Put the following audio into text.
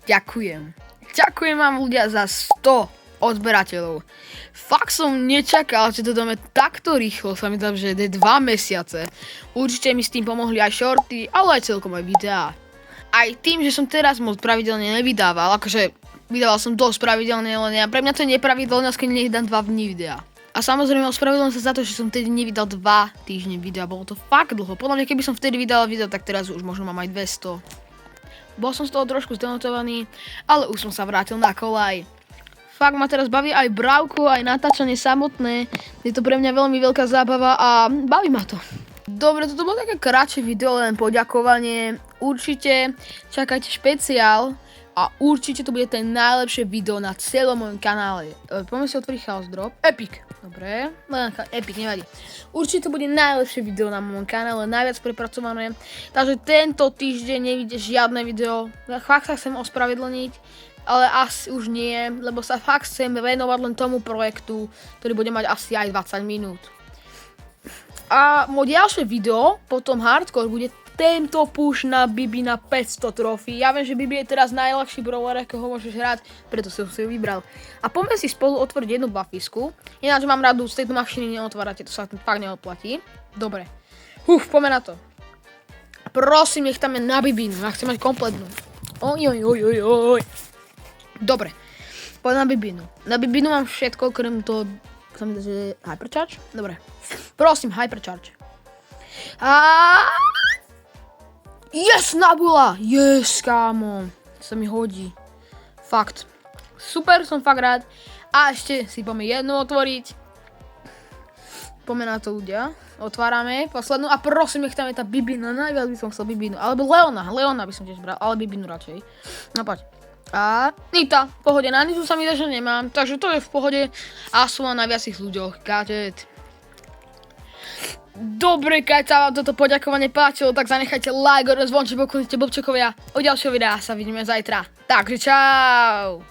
Ďakujem. Ďakujem vám ľudia za 100 odberateľov. Fakt som nečakal, že to dáme takto rýchlo, sa mi zdá, že 2 mesiace. Určite mi s tým pomohli aj shorty, ale aj celkom aj videá. Aj tým, že som teraz moc pravidelne nevydával, akože vydával som dosť pravidelne, len pre mňa to je nepravidelné, keď nevydám 2 dní videa. A samozrejme ospravedlňujem sa za to, že som vtedy nevydal 2 týždne videa, bolo to fakt dlho. Podľa mňa, keby som vtedy vydal video, tak teraz už možno mám aj 200. Bol som z toho trošku zdemotivovaný, ale už som sa vrátil na kolaj. Fakt ma teraz baví aj brávko, aj natáčanie samotné. Je to pre mňa veľmi veľká zábava a baví ma to. Dobre, toto bolo také kratšie video, len poďakovanie. Určite čakajte špeciál a určite to bude ten najlepšie video na celom mojom kanále. Poďme si otvoriť Chaos Drop. Epic. Dobre, len Epic, nevadí. Určite to bude najlepšie video na mojom kanále, najviac prepracované. Takže tento týždeň nevidíte žiadne video. Fakt sa chcem ospravedlniť, ale asi už nie, lebo sa fakt chcem venovať len tomu projektu, ktorý bude mať asi aj 20 minút. A moje ďalšie video, potom hardcore, bude tento push na Bibi na 500 trofí. Ja viem, že Bibi je teraz najľahší brawler, akého môžeš hrať, preto som si ho vybral. A poďme si spolu otvoriť jednu bafisku. Ináč mám radu, z tejto mašiny neotvárate, to sa fakt neoplatí. Dobre. Poďme na to. Prosím, nech tam je na Bibinu, ja chcem mať kompletnú. Oj. Dobre. Poďme na Bibinu. Na Bibinu mám všetko, krem toho, sa mi dá, že Hypercharge? Dobre. Prosím, Hypercharge. Yes, Nabula! Yes, kámo. Sa mi hodí. Fakt. Super, som fakt rád. A ešte si poďme jednu otvoriť. Poďme na to, ľudia. Otvárame poslednú. A prosím, nech tam je tá Bibina. Najviac by som chcel Bibinu. Alebo Leona. Leona by som tiež bral, ale Bibinu radšej. No poď. A Nita. V pohode. Na Nitu sa mi dá, že nemám. Takže to je v pohode. A sú na viacich ľuďoch. Gadget. Dobre, keď sa vám toto poďakovanie páčilo, tak zanechajte like, zvonček, poklonite blbčekovia. O ďalšieho videa sa vidíme zajtra. Takže čau!